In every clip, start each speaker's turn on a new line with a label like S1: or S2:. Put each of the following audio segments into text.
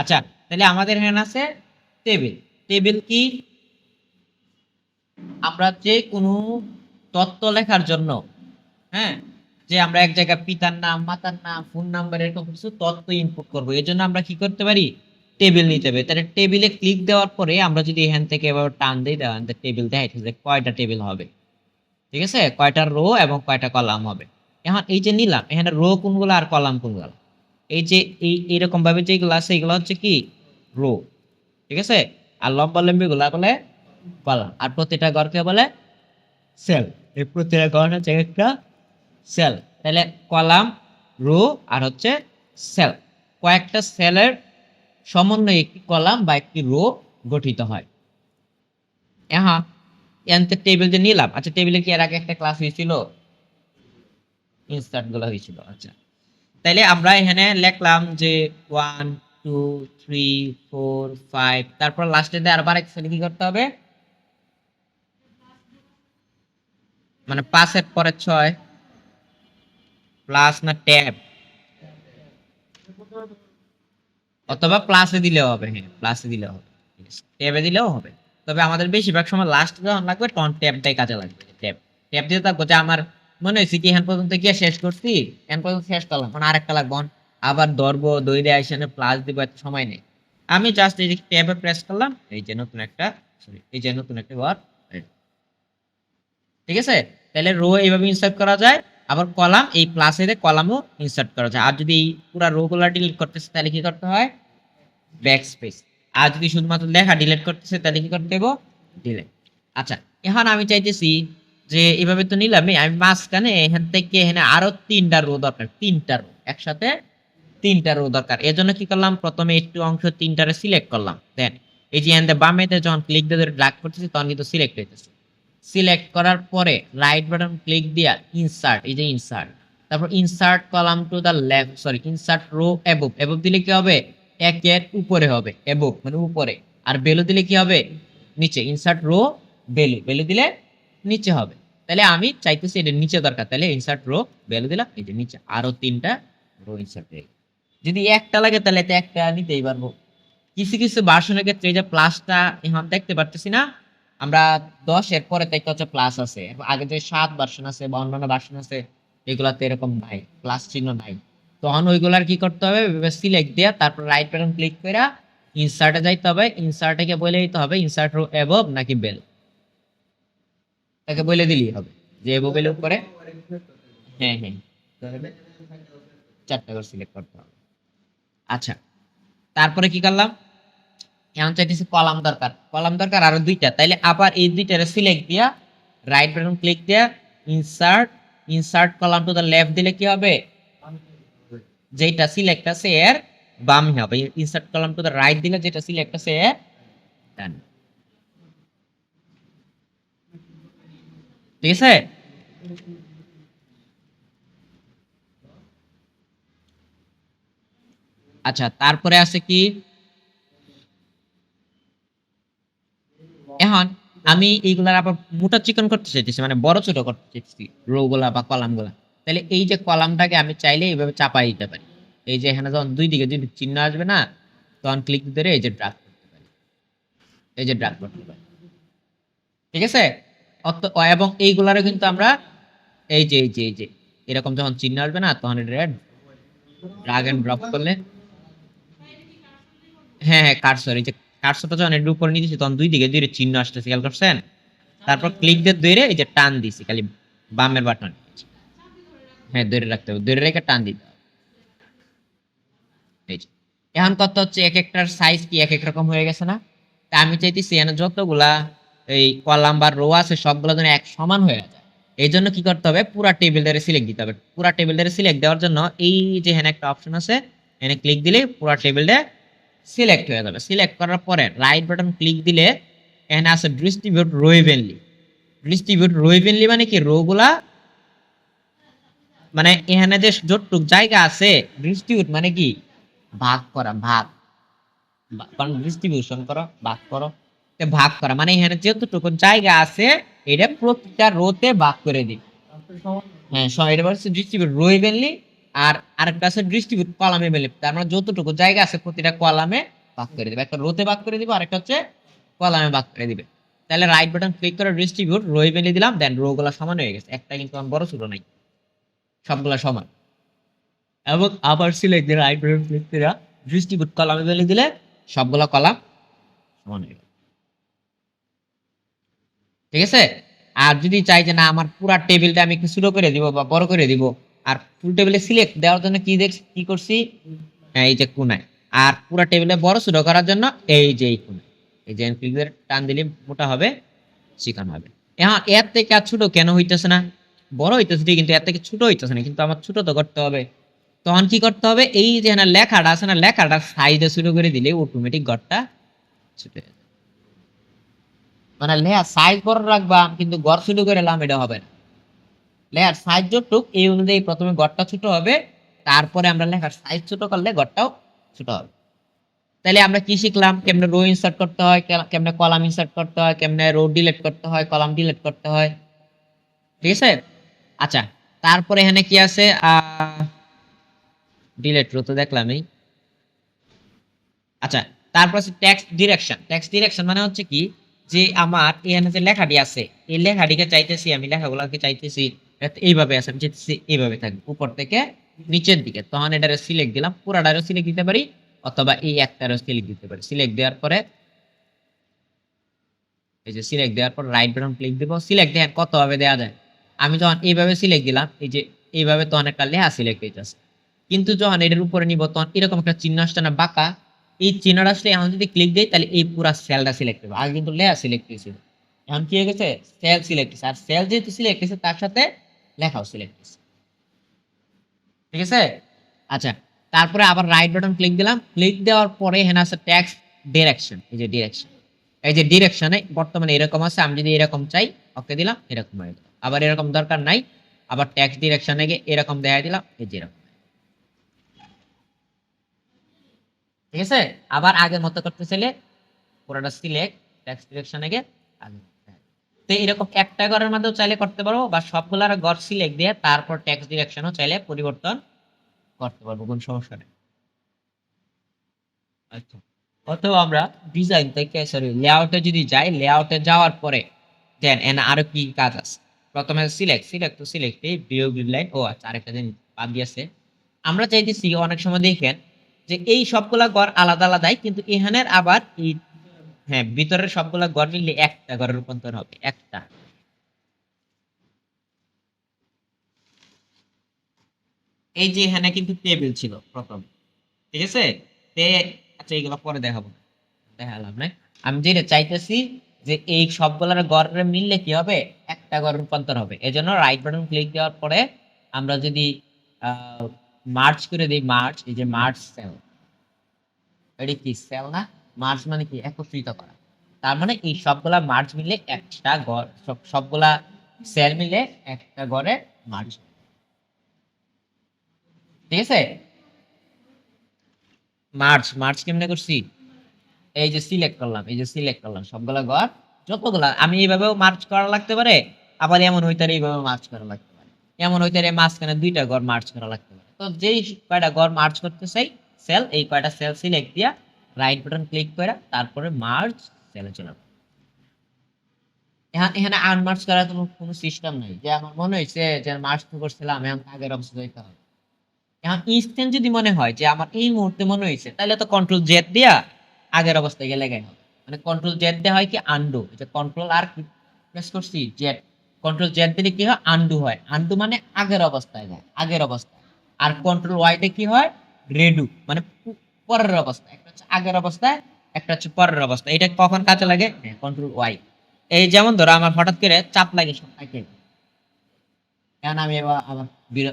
S1: আচ্ছা, তাহলে আমাদের এখানে আছে টেবিল। টেবিল কি? আমরা যে কোনো তথ্য লেখার জন্য, হ্যাঁ, যে আমরা এক জায়গায় পিতার নাম, মাতার নাম, ফোন নাম্বার এরকম কিছু তথ্য ইনপুট করবো, এই জন্য আমরা কি করতে পারি? টেবিল নিতে পারি। তাহলে টেবিলে ক্লিক দেওয়ার পরে আমরা যদি এখান থেকে এভাবে টান দিই, টেবিল দেখাইছে যে কয়টা টেবিল হবে, ঠিক আছে, কয়টা রো এবং কয়টা কলাম হবে। এখন এই যে নিলাম, এখানে রো কোনগুলো আর কলাম কোনগুলো, এই যে এইরকম ভাবে যেগুলো আছে এগুলো হচ্ছে কি রো, ঠিক আছে, আর লম্বা লম্বি গুলা বলে কলাম, আর প্রতিটা ঘরকে বলে সেল। এই প্রতিটা ঘর হচ্ছে একটা সেল। তাহলে কলাম, রো আর হচ্ছে সেল, কয়েকটা সেলের সমন্বয়ে একটি কলাম বা একটি রো গঠিত হয়। এখন এনতে টেবিল যে নিলাম, আচ্ছা টেবিলে কি এর আগে একটা ক্লাস হয়েছিল? ইনসার্ট গুলো হয়েছিল। আচ্ছা, তাইলে আমরা এখানে লিখলাম যে 1 2 3 4 5, তারপর লাস্টে দিয়ে আবার এক কি করতে হবে, মানে 5 এর পরে 6 প্লাস না ট্যাব, অথবা প্লাসে দিলেও হবে, হ্যাঁ প্লাসে দিলেও হবে, ট্যাবে দিলেও হবে। তবে আমাদের বেশিরভাগ সময় লাস্ট যখন লাগবে তখন ট্যাবটাই কাজে লাগবে। ট্যাব ট্যাব দিয়ে থাকবো যে আমার মনে হয়েছে কি হ্যান পর্যন্ত গিয়ে শেষ করছি, হ্যান পর্যন্ত শেষ করলাম, এখন আরেকটা লাগবে, আবার ধরবো দইরে আইসানে প্লাস দিব, এত সময় নেই। আমি জাস্ট এই যে ট্যাবে প্রেস করলাম, এই যে নতুন একটা, সরি এই যে নতুন একটা ঘর, ঠিক আছে। তাহলে রো এইভাবে ইনসার্ট করা যায়, আবার কলাম এই প্লাসে কলামও ইনসার্ট করা যায়। আর যদি এই পুরো রো গুলা ডিলিট করতেছে তাহলে কি করতে হয়? Back space. আর যদি শুধুমাত্র লেখা ডিলিট করতেছে তাহলে কি করতে দেবো? ডিলিট। আচ্ছা, এখন আমি চাইতেছি যে এইভাবে তো নিলামই, আমি মাঝখানে এখান থেকে এখানে আরো 3টা রো দরকার, 3টা রো একসাথে, 3টা রো দরকার। এর জন্য কি করলাম, প্রথমে একটু অংশ 3টারে সিলেক্ট করলাম, দেন এই যে এখানে বামেতে যখন ক্লিক দিয়ে ড্র্যাগ করতেছি তখন কিন্তু সিলেক্ট হইতেছে। সিলেক্ট করার পরে রাইট বাটন ক্লিক দিয়া ইনসার্ট, এই যে ইনসার্ট, তারপর insert column to the left, sorry insert row above, above দিলে কি হবে? একের উপরে হবে, অ্যাবভ মানে উপরে, আর বেলো দিলে কি হবে? নিচে। ইনসার্ট রো বেলো, বেলো দিলে নিচে হবে। তাহলে আমি চাইতেছি এটা নিচে দরকার, তাহলে ইনসার্ট রো বেলো দিলাম, এই যে নিচে আরো 3টা রো ইনসার্ট হয়ে গেল। যদি একটা লাগে তাহলে তো একটা নিতেই পারবো। কিছু কিছু ভার্সনের ক্ষেত্রে এই যে প্লাসটা এখন দেখতে পারতেছি না আমরা, 10 এর পরে তো একটা হচ্ছে প্লাস আছে, আগে যে 7 ভার্সন আছে বা অন্যান্য ভার্সন আছে এগুলাতে এরকম নাই, প্লাস চিহ্ন নাই। তখন ওইগুলার কি করতে হবে, সিলেক্ট দেয়া তারপর রাইট বাটন ক্লিক করে ইনসার্টে যাইতে হবে, ইনসার্টে কে বলে দিতে হবে ইনসার্ট রো অ্যাবভ নাকি বেল, তাকে বলে দিলেই হবে যে অ্যাবভ এর উপরে, হ্যাঁ হ্যাঁ 4টা করে সিলেক্ট করতে হবে। আচ্ছা, তারপরে কি করলাম, এখন চাইতেছি কলাম দরকার, কলাম দরকার আরো 2টা, তাইলে আবার এই 2টারে সিলেক্ট দিয়া রাইট বাটন ক্লিক দিয়া insert, insert column to the left দিলে কি হবে, যেটা সিলেক্ট আছে এর বামে হবে, insert column to the right দিলে যেটা সিলেক্ট আছে এর ডান, ঠিক আছে। আচ্ছা, তারপরে আছে কি, এখন আমি এইগুলার আবার মোটা চিকন করতে চাইতেছি, মানে বড় ছোট করতে চাইতেছি রো গুলা বা কলাম গুলা। তাহলে এই যে কলামটাকে আমি চাইলে এইভাবে চাপাই দিতে পারি, এই যে এখানে যখন দুই দিকে যদি চিহ্ন আসবে না তখন ক্লিক ধরে এই যে ড্রাগ করতে পারি, এই যে ড্রাগ করতে পারি, ঠিক আছে। এবং এইগুলারও কিন্তু আমরা এই যে এরকম যখন চিহ্ন আসবে না তখন এটা ড্রাগ এন্ড ড্রপ করলে, হ্যাঁ হ্যাঁ কার্সর, এই যে কার্সরটা যখন এর উপর নিয়ে দিচ্ছি তখন দুই দিকে দুই চিহ্ন আসতেছে, খেয়াল করছেন? তারপর ক্লিক দিয়ে ধরে এই যে টান দিছি খালি বামের বাটন, হ্যাঁ ধরে রাখতে হবে, ধরে রেখে টান দিতে হবে, এই যে। এখন কত হচ্ছে এক একটার সাইজ কি এক এক রকম হয়ে গেছে না? তা আমি চাইতেছি এখানে যতগুলা এই কলাম বা রো আছে সবগুলো যেন এক সমান হয়ে যায়। এই জন্য কি করতে হবে, পুরা টেবিলটারে সিলেক্ট দিতে হবে। পুরা টেবিলটারে সিলেক্ট দেওয়ার জন্য এই যে এখানে একটা অপশন আছে, এখানে ক্লিক দিলে পুরা টেবিলটা সিলেক্ট হয়ে যাবে। সিলেক্ট করার পরে রাইট বাটন ক্লিক দিলে এখানে আছে distribute row evenly. Distribute row evenly মানে কি, রো গুলা মানে এখানে যে যতটুক জায়গা আছে, ডিস্ট্রিবিউট মানে কি ভাগ করা, ভাগ, কারণ ডিস্ট্রিবিউশন করো ভাগ করো, ভাগ করা মানে এখানে যতটুকু জায়গা আছে এটা প্রত্যেকটা রোতে ভাগ করে দিই, হ্যাঁ এটা বলছে ডিস্ট্রিবিউট রো ইভেনলি আর আরেকটা আছে ডিস্ট্রিবিউট কলামে মিলে, তার মানে যতটুকু জায়গা আছে প্রতিটা কলামে ভাগ করে দিবে, একটা রোতে ভাগ করে দিবে, আরেকটা হচ্ছে কলামে ভাগ করে দিবে। তাহলে রাইট বাটন ক্লিক করে ডিস্ট্রিবিউট রোয়ে মিলে দিলাম, দেন রো গুলা সমান হয়ে গেছে, একটা কিন্তু আমার বড় ছোট নাই, সবগুলা সমান। এবং আবার সিলেক্ট দিয়ে রাইট বাটন ক্লিক করে ডিস্ট্রিবিউট কলামে মিলে দিলে সবগুলা কলাম সমান হয়ে গেল। ঠিক আছে। আর যদি চাই যে না আমার পুরো টেবিলটা আমি একটু ছোট করে দিব বা বড় করে দিব, আর ফুল টেবিলে সিলেক্ট দেওয়ার জন্য কি করছি, হ্যাঁ এই যে কোনায়। আর পুরো টেবিলে বড় ছোট করার জন্য এই যে এই কোনায়, এই যে ক্লিক করে টান দিলে মোটা হবে, চিকন হবে। এখন এর থেকে আর ছোট কেন হইতেছে না, বড় হইতেছে ঠিক, কিন্তু এর থেকে ছোট হইতেছে না, কিন্তু আমার ছোট তো করতে হবে। তখন কি করতে হবে, এই যে না লেখাটা আছে না, লেখাটা সাইজে ছোট করে দিলে অটোমেটিক ঘরটা ছোট হয়ে যাবে। মানে লেয়ার সাইজ বড় রাখবা কিন্তু ঘর ছোট করে এলাম, এটা হবে না। লেয়ার সাইজ যতটুক এই অনুযায়ী প্রথমে ঘরটা ছোট হবে, তারপরে আমরা লেখার সাইজ ছোট করলে ঘরটাও ছোট হবে। তাহলে আমরা কি শিখলাম, কেমনে রো ইনসার্ট করতে হয়, কেমনে কলাম ইনসার্ট করতে হয়, কেমনে রো ডিলিট করতে হয়, কলাম ডিলিট করতে হয়। ঠিক আছে। আচ্ছা, তারপরে এখানে কি আছে, ডিলিট রো তো দেখলামই। আচ্ছা, তারপর আছে টেক্সট ডিরেকশন। টেক্সট ডিরেকশন মানে হচ্ছে কি, যে আমার এখানে যে লেখাটি আছে, এই লেখাটিকে চাইতেছি আমি, লেখাগুলোকে চাইতেছি এইভাবে আছে, আমি চাইতেছি এইভাবে থাকবে উপর থেকে নিচের দিকে, তখন এটারে সিলেক্ট দিলাম, পুরাটারও সিলেক্ট দিতে পারি অথবা এই একটারও সিলেক্ট দিতে পারি। সিলেক্ট দেওয়ার পরে এই যে সিলেক্ট দেওয়ার পর রাইট বাটন ক্লিক দিব, সিলেক্ট দেখেন কত ভাবে দেওয়া যায়। আমি যখন এইভাবে সিলেক্ট দিলাম, এই যে এইভাবে তখন একটা লেখা সিলেক্ট হইতেছে, কিন্তু যখন এটার উপরে নিব তখন এরকম একটা চিহ্ন আসছে না বাঁকা, এই চিহ্নটা আসলে এখন যদি ক্লিক দেই তাহলে এই পুরা সেলটা সিলেক্ট হবে, আগে কিন্তু লেখা সিলেক্ট হয়েছিল, এখন কি হয়ে গেছে, সেল সিলেক্ট হয়েছে। আর সেল যেহেতু সিলেক্ট হয়েছে তার সাথে লেখাও সিলেক্ট হয়েছে। ঠিক আছে। আচ্ছা, তারপরে আবার রাইট বাটন ক্লিক দিলাম, ক্লিক দেওয়ার পরে এখানে আছে টেক্সট ডিরেকশন। এই যে ডিরেকশন, এই যে ডিরেকশনে বর্তমানে এরকম আছে, আমি যদি এরকম চাই ওকে দিলাম, এরকম হয়ে গেল। আবার এরকম দরকার নাই, আবার টেক্সট ডিরেকশনে গিয়ে এরকম দেখাই দিলাম, এই যে এরকম। ঠিক আছে। আবার আগের মতো করতে চাইলে পুরোটা সিলেক্ট, টেক্সট ডিরেকশনে গিয়ে আগে। তো এরকম একটা ঘরের মধ্যেও চাইলে করতে পারবো, বা সবগুলার ঘর সিলেক্ট দিয়ে তারপর টেক্সট ডিরেকশনও চাইলে পরিবর্তন করতে পারবো, কোনো সমস্যা নেই। আচ্ছা, অথবা আমরা ডিজাইন থেকে সরি লেআউটে যদি যাই, লেআউটে যাওয়ার পরে দেন এনে আরো কি কাজ আছে। প্রথমে সিলেক্ট, সিলেক্ট তো সিলেক্ট এই ভিউ লাইন। ও আচ্ছা, আরেকটা জিনিস বাদ দিয়েছে, আমরা চাইতেছি অনেক সময় দেখেন যে এই সবগুলা ঘর আলাদা আলাদাই, কিন্তু এখানের আবার এই, হ্যাঁ ভিতরের সবগুলা ঘর মিললে একটা ঘরে রূপান্তর হবে, একটা। এই যে এখানে কিন্তু টেবিল ছিল প্রথম, ঠিক আছে। তে আচ্ছা এইগুলো পরে দেখাবো, দেখালাম না। আমি যেটা চাইতেছি যে এই সবগুলোর গড়ে মিললে কি হবে, একটা গড় রূপান্তর হবে। এজন্য রাইট বাটন ক্লিক দেওয়ার পরে আমরা যদি মার্জ করে দিই, মার্জ, এই যে মার্জ সেল, এটা কি সেল না, মার্জ মানে কি একত্রিত করা, তার মানে এই সবগুলা মার্জ মিলে একটা গড়, সবগুলা সেল মিলে একটা গড়ে মার্জ। ঠিক আছে। মার্জ মার্জ কেমনে করছি, এই যে সিলেক্ট করলাম, এই যে সিলেক্ট করলাম সবগুলা ঘর, যতগুলা আমি এইভাবেও মার্চ করা লাগতে পারে, আবার এমন হইতে পারে এইভাবে মার্চ করা লাগতে পারে, এমন হইতে পারে মাঝখানে দুইটা ঘর মার্চ করা লাগতে পারে। তো যেই কয়টা ঘর মার্চ করতে চাই সেল, এই কয়টা সেল সিলেক্ট দিয়া রাইট বাটন ক্লিক করে তারপরে মার্চ সেলে চলে যাবো। এখানে আনমার্চ করার কোনো সিস্টেম নাই, যে আমার মনে হয়েছে যে মার্চ তো করছিলাম এখন আগের অবস্থা যাইতে হবে। এখন ইনস্ট্যান্ট যদি মনে হয় যে আমার এই মুহূর্তে মনে হয়েছে, তাহলে তো কন্ট্রোল জেড দিয়া আগের অবস্থায় গেলে গাই হবে। মানে কন্ট্রোল জেড দেওয়া হয় কি আন্ডু, যে কন্ট্রোল আর প্রেস করছি জেড, কন্ট্রোল জেড দিলে কি হয় আন্ডু হয়, আন্ডু মানে আগের অবস্থায় যায়, আগের অবস্থায়। আর কন্ট্রোল ওয়াইতে কি হয় রেডু, মানে পরের অবস্থা। একটা হচ্ছে আগের অবস্থায়, একটা হচ্ছে পরের অবস্থা। এটা কখন কাজে লাগে, কন্ট্রোল ওয়াই। এই যেমন ধরো আমার হঠাৎ করে চাপ লাগে সব থাকে, এখন আমি এবার আবার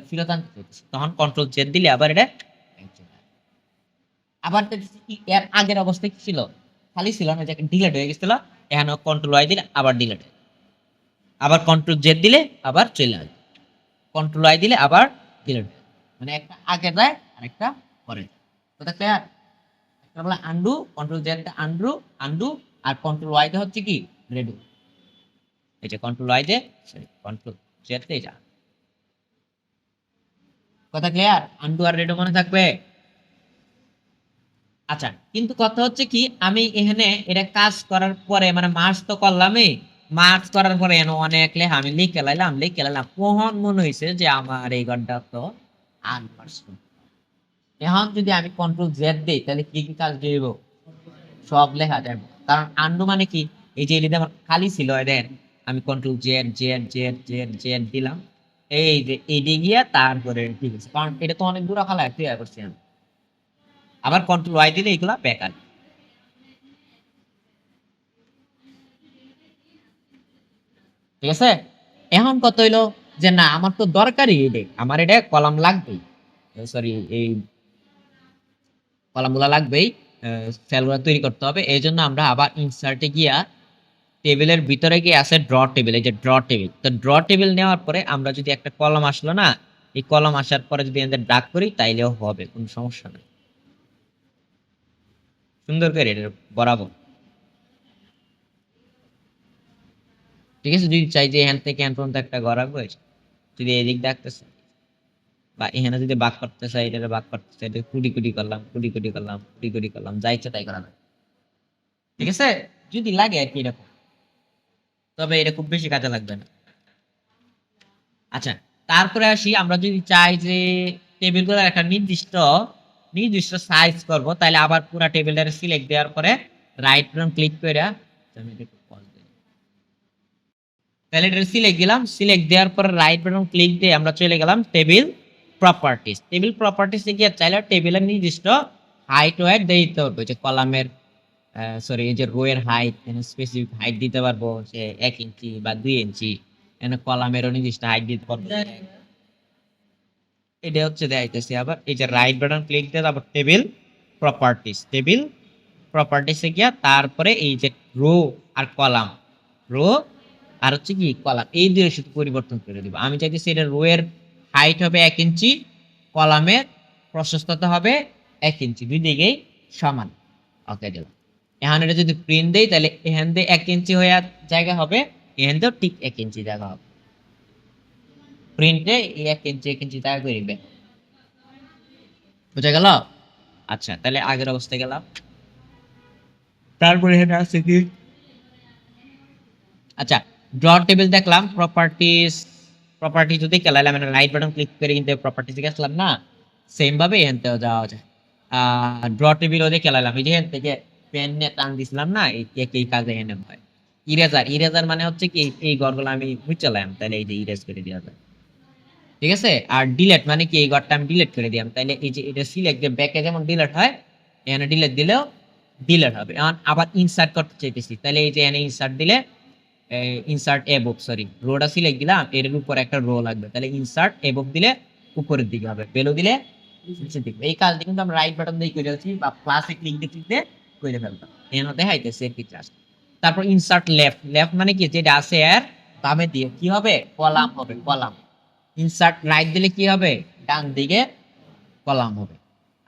S1: ফিরত আনতে চাইতেছি, তখন কন্ট্রোল জেড দিলে আবার এটা আবার দেখতেছি কি এর আগের অবস্থায় কি ছিল, খালি ছিল না, যে ডিলেট হয়ে গেছিল, এখন কন্ট্রোল ওয়াই দিলে আবার ডিলেট, আবার কন্ট্রোল জেড দিলে আবার চলে আসবে, কন্ট্রোল ওয়াই দিলে আবার ডিলেট, মানে একটা আগে যায় আর একটা পরে যায়। কথা ক্লিয়ার। একটা বলে undo, control Z undo, undo, আর কন্ট্রোল ওয়াই তে হচ্ছে কি রেডু। এই যে কন্ট্রোল ওয়াই দে, সরি কন্ট্রোল জেড দে, যা কথা ক্লিয়ার? আনডু আর রেডো মনে থাকবে? আচ্ছা, কিন্তু কথা হচ্ছে কি, আমি এখানে এটা কাজ করার পরে মানে মার্চ তো করলামই, মার্চ করার পরে এনে অনেক লেখা আমি লিখে লাইলাম কখন মনে হয়েছে যে আমার এই ঘরটা তো আনমার্চ। এখন যদি আমি কন্ট্রোল জেড দিই তাহলে কি কি কাজ দিব? সব লেখা যাবে, কারণ আন্ডু মানে কি, এই যে এটা আমার খালি ছিল দেন, আমি control Z Z Z Z Z দিলাম, এই যে এডি গিয়া তারপরে ঠিক আছে, কারণ এটা তো অনেক দূর খালা ক্লিয়ার করছি আমি। আবার কন্ট্রোল ওয়াই দিলে এগুলা বেকার। ঠিক আছে, এখন কত হইলো যে না আমার তো দরকারই এটা, আমার এটা কলাম লাগবেই, সরি এই কলামগুলা লাগবেই, সেলগুলা তৈরি করতে হবে। এই জন্য আমরা আবার ইনসার্টে গিয়া টেবিলের ভিতরে গিয়ে আছে ড্র টেবিল, এই যে ড্র টেবিল, তো ড্র টেবিল নেওয়ার পরে আমরা যদি একটা কলম আসলো না, এই কলম আসার পরে যদি এদের ডাক করি তাইলেও হবে, কোনো সমস্যা নেই, সুন্দর করে এটা বরাবর। ঠিক আছে, যদি চাই যে এখান থেকে এখান পর্যন্ত একটা গড়াবো, যদি এদিক ডাকতেছে বা এখানে যদি বাক করতে চাই, এটা বাক করতে চাই, এটা কুড়ি কুড়ি করলাম, কুড়ি কুড়ি করলাম, কুড়ি কুড়ি করলাম, যা ইচ্ছা তাই করা যায়। ঠিক আছে, যদি লাগে আর কি এরকম, তবে এটা খুব বেশি কাজে লাগবে না। আচ্ছা, তারপরে আসি, আমরা যদি চাই যে টেবিলগুলোর একটা নির্দিষ্ট নির্দিষ্ট সাইজ করব, তাহলে আবার পুরো টেবিলটা সিলেক্ট দেওয়ার পরে রাইট বাটন ক্লিক করে আমি একটু pause দিই। তাহলে এটা সিলেক্ট দিলাম, সিলেক্ট দেওয়ার পরে রাইট বাটন ক্লিক দিয়ে আমরা চলে গেলাম টেবিল প্রপার্টিজ। টেবিল প্রপার্টিজে গিয়ে চাইলে টেবিলের নির্দিষ্ট হাইট ওয়েট দিতে পারবো, যে কলামের সরি এই যে রো এর হাইট, স্পেসিফিক হাইট দিতে পারবো, যে 1 ইঞ্চি বা 2 ইঞ্চি, এখানে কলামেরও নির্দিষ্ট হাইট দিতে পারবো। এটা হচ্ছে দেখাইতেছি আবার, এই যে রাইট বাটন ক্লিক দিয়ে তারপর টেবিল প্রপার্টিসে গিয়া তারপরে এই যে রো আর কলাম, রো আর হচ্ছে কি কলাম, এই দুটো শুধু পরিবর্তন করে দিব। আমি চাইতেছি এটা রো এর হাইট হবে 1 ইঞ্চি, কলামের প্রশস্ততা হবে 1 ইঞ্চি, দুই দিকেই সমান। ওকে দিলাম। এখন এটা যদি প্রিন্ট দেই তাহলে এখান দিয়ে 1 ইঞ্চি হয়ে জায়গা হবে, এখান দিয়েও ঠিক 1 ইঞ্চি জায়গা হবে, প্রিন্টে এই 1 ইঞ্চি 1 ইঞ্চি জায়গা করে দিবে। বুঝা গেল? আচ্ছা, তাহলে আগের অবস্থায় গেলাম, তারপরে এখানে আছে কি, আচ্ছা ড্র টেবিল দেখলাম, প্রপার্টি যদি খেলাইলাম, মানে রাইট বাটন ক্লিক করে কিন্তু প্রপার্টিতে গেছিলাম না, সেম ভাবে এখানতেও যাওয়া যায়। ড্র টেবিলও দিয়ে খেলাইলাম, এই যে এখান থেকে পেন নিয়ে টান দিছিলাম না, এই কাজে এনে হয়। ইরেজার মানে হচ্ছে কি এই ঘরগুলো আমি মুছালাম, তাহলে এই যে ইরেজ করে দেওয়া যায়। ঠিক আছে, আর ডিলেট মানে কি এই ঘরটা আমি ডিলেট করে দিলাম, তাহলে এই যে এটা সিলেক্ট দিয়ে ব্যাকে যেমন ডিলেট হয়, এখানে ডিলেট দিলেও ডিলেট হবে। এখন আবার ইনসার্ট করতে চাইতেছি, তাহলে এই যে এখানে ইনসার্ট দিলে insert above, sorry rota select দিলাম, এর উপর একটা রো লাগবে, তাহলে ইনসার্ট এবভ দিলে উপরের দিকে হবে, বেলো দিলে নিচের দিকে। এই কাজটি কিন্তু আমরা রাইট বাটন দিয়ে করে ফেলছি বা প্লাসে ক্লিক দিয়ে ক্লিক দিয়ে করে ফেলতাম, এখানে দেখাইতেছে কি ক্লাস। তারপর ইনসার্ট লেফট মানে কি, যেটা আছে এর বামে দিয়ে কি হবে, কলাম হবে, কলাম। ইনসার্ট রাইট দিলে কি হবে, ডান দিকে কলাম হবে।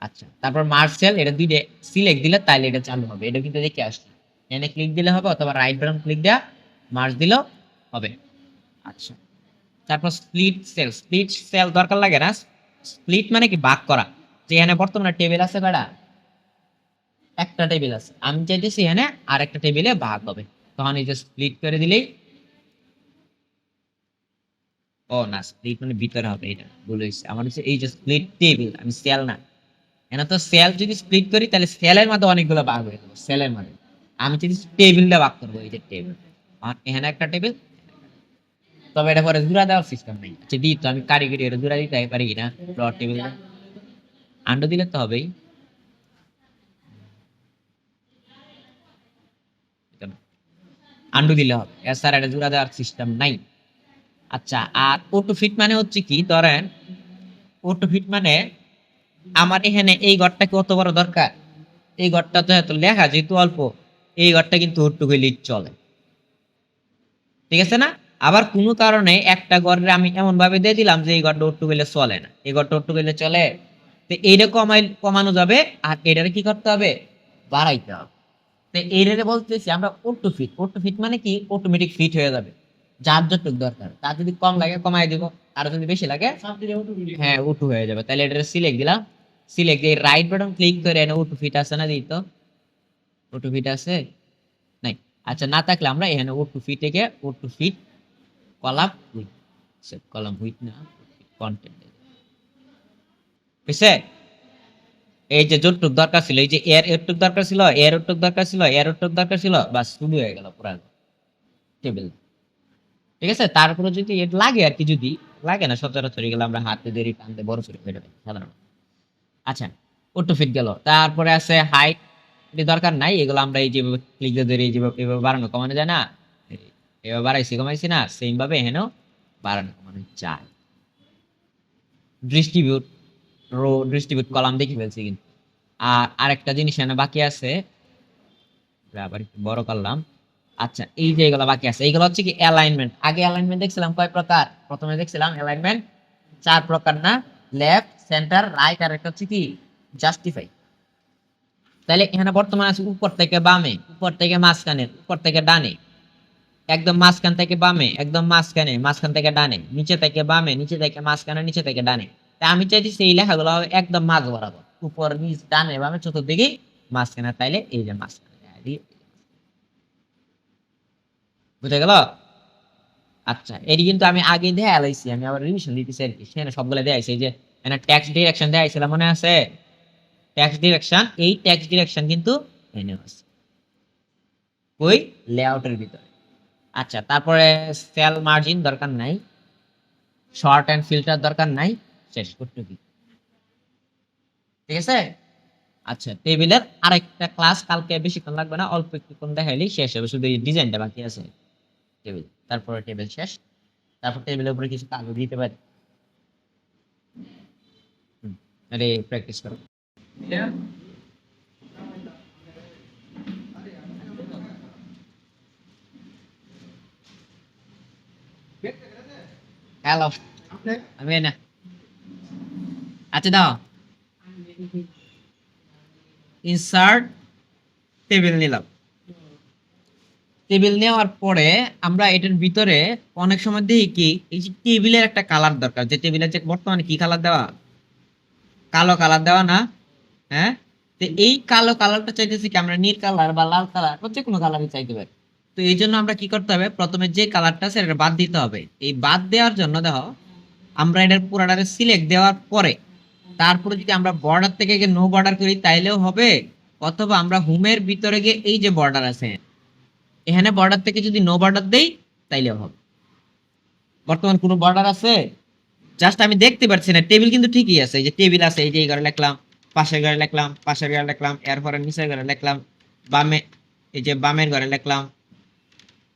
S1: আচ্ছা, তারপর মার্জ সেল, এটা দুইটা সিলেক্ট দিলে তাইলে এটা চালু হবে, এটা কিন্তু দেখে আসছি, এখানে ক্লিক দিলে হবে, অথবা রাইট বাটন ক্লিক দেয়া মার্জ দিলেও হবে। আচ্ছা, তারপর স্প্লিট সেল দরকার লাগে না, স্প্লিট মানে কি ভাগ করা, যে এখানে বর্তমানে টেবিল আছে বেড়া, একটা টেবিল আছে, আমি চাইতেছি এখানে আর একটা টেবিলে ভাগ হবে, তখন এই যে স্প্লিট করে দিলেই, ও না স্প্লিট মানে ভিতরে হবে, এটা ভুল হয়েছে আমার, হচ্ছে এই যে স্প্লিট টেবিল, আমি সেল না, এখানে তো সেল যদি স্প্লিট করি তাহলে সেলের মধ্যে অনেকগুলো ভাগ হয়ে যাবে, সেলের মধ্যে আমি যদি টেবিলটা ভাগ করবো, এই যে টেবিল, আর এখানে একটা টেবিল, তবে এটা পরে জোড়া দেওয়ার সিস্টেম নেই। আচ্ছা দিই তো, আমি কারিগরি এটা জোড়া দিতে পারি কিনা, ডট টেবিল আন্ডু দিলে তো হবেই, আন্ডু দিলে হবে, এছাড়া এটা জোড়া দেওয়ার সিস্টেম নাই। আচ্ছা, আর অটো ফিট মানে হচ্ছে কি, ধরেন অটো ফিট মানে আমার এখানে এই ঘরটা কি অত বড় দরকার, এই ঘরটা তো এত লেখা যেহেতু অল্প, এই ঘরটা কিন্তু ওটুকু হইলেই চলে, ঠিক আছে না? আবার কোনো কারণে একটা ঘরে আমি এমন ভাবে দিয়ে দিলাম যে এই ঘরটা ওটুকু হইলে চলে না, এই ঘরটা ওটুকু হইলে চলে, তো এইটা কমানো যাবে, আর এটারে কি করতে হবে, বাড়াইতে হবে। তো এইটারে বলতেছি আমরা অটো ফিট মানে কি অটোমেটিক ফিট হয়ে যাবে, যার যতটুকু দরকার, তার যদি কম লাগে কমাই দিব, আর যদি বেশি লাগে হ্যাঁ উঠু হয়ে যাবে। তাহলে এটা সিলেক্ট দিলাম, সিলেক্ট দিয়ে রাইট বাটন ক্লিক করে এনে উঠু ফিট আছে না দিই তো, উঠু ফিট আছে নাই, আচ্ছা না থাকলে আমরা এখানে উঠু ফিট থেকে auto fit column width, column width না কন্টেন্ট বুঝছে। এই যে যতটুক দরকার ছিল, এই যে এর এরটুক দরকার ছিল, এর ওটুক দরকার ছিল, এর ওটুক দরকার ছিল, বাস শুরু হয়ে গেল পুরা টেবিল। ঠিক আছে, তারপরে যদি এটা লাগে আর কি, যদি লাগে না সচরাচর গেলে আমরা হাতে দেরি টানতে বড় করে ফেলে দেয় সাধারণত। আচ্ছা অটো ফিট গেল, তারপরে আছে হাইট, এটি দরকার নাই, এগুলো আমরা এই যেভাবে ক্লিক দিয়ে ধরে যেভাবে এভাবে বাড়ানো কমানো যায় না, এভাবে বাড়াইছি কমাইছি না, সেম ভাবে এখানেও বাড়ানো কমানো যায়। ডিস্ট্রিবিউট রো ডিস্ট্রিবিউট কলাম দেখে ফেলছি কিন্তু। আর আরেকটা জিনিস এখানে বাকি আছে, আবার একটু বড় করলাম। আচ্ছা এই যে এগুলো বাকি আছে, এইগুলো হচ্ছে কি অ্যালাইনমেন্ট। আগে অ্যালাইনমেন্ট দেখছিলাম কয় প্রকার, প্রথমে দেখছিলাম অ্যালাইনমেন্ট 4 প্রকার না, লেফট সেন্টার রাইট, আর একটা হচ্ছে কি জাস্টিফাই। তাহলে এখানে বর্তমানে আছে উপর থেকে বামে, উপর থেকে মাঝখানে, উপর থেকে ডানে, একদম মাঝখান থেকে বামে, একদম মাঝখানে, মাঝখান থেকে ডানে, নিচে থেকে বামে, নিচে থেকে মাঝখানে, নিচে থেকে ডানে। তাই আমি চাইছি এই লেখাগুলো হবে একদম মাঝ বরাবর, উপর নিচ ডানে বামে চতুর্দিকে মাঝখানে, তাইলে এই যে মাঝখানে বুঝে গেল। আচ্ছা এটি কিন্তু আমি আগে দেয়া লাইছি, আমি আবার রিভিশন দিতেছি আর কি, সেখানে সবগুলো দেয়া আছে। এই যে এখানে ট্যাক্স ডিরেকশন দেয়া ছিল মনে আছে, ট্যাক্স ডিরেকশন, এই ট্যাক্স ডিরেকশন কিন্তু এনে আছে ওই লেআউটের ভিতরে। আচ্ছা তারপরে সেল মার্জিন দরকার নাই, শর্ট এন্ড ফিল্টার দরকার নাই, শেষ করতে কি ঠিক আছে। আচ্ছা টেবিলের আরেকটা ক্লাস কালকে, বেশিক্ষণ লাগবে না, অল্প একটুক্ষণ দেখাইলেই শেষ হবে, শুধু এই ডিজাইনটা বাকি আছে টেবিল, তারপরে টেবিল শেষ। তারপর টেবিলের উপরে কিছু কাগজ দিতে পারি। আরে প্র্যাকটিস করো। হ্যালো আমি না, আচ্ছা দাও ইনসার্ট টেবিল নিলাম। টেবিল নেওয়ার পরে আমরা এটার ভিতরে অনেক সময় দেখি কি, এই যে টেবিলের একটা কালার দরকার, যে টেবিলের যে বর্তমানে কি কালার দেওয়া, কালো কালার দেওয়া না, হ্যাঁ, তো এই কালো কালারটা চাইতেছি কি আমরা নীল কালার বা লাল কালার বা যে কোনো কালারই চাইতে পারি। তো এই জন্য আমরা কি করতে হবে, প্রথমে যে কালারটা আছে এটা বাদ দিতে হবে। এই বাদ দেওয়ার জন্য দেখো আমরা এটার পুরাটারে সিলেক্ট দেওয়ার পরে তারপরে যদি আমরা বর্ডার থেকে গিয়ে নো বর্ডার করি তাইলেও হবে, অথবা আমরা হোমের ভিতরে গিয়ে এই যে বর্ডার আছে এখানে বর্ডার থেকে যদি নো বর্ডার দেই তাইলেও হবে। বর্তমান কোনো বর্ডার আছে জাস্ট আমি দেখতে পাচ্ছি না, টেবিল কিন্তু ঠিকই আছে, এই যে টেবিল আছে, এই যে এই ঘরে লিখলাম, পাশের ঘরে লিখলাম, পাশের ঘরে লিখলাম, এরপরে নিচের ঘরে লিখলাম, বামে এই যে বামের ঘরে লিখলাম,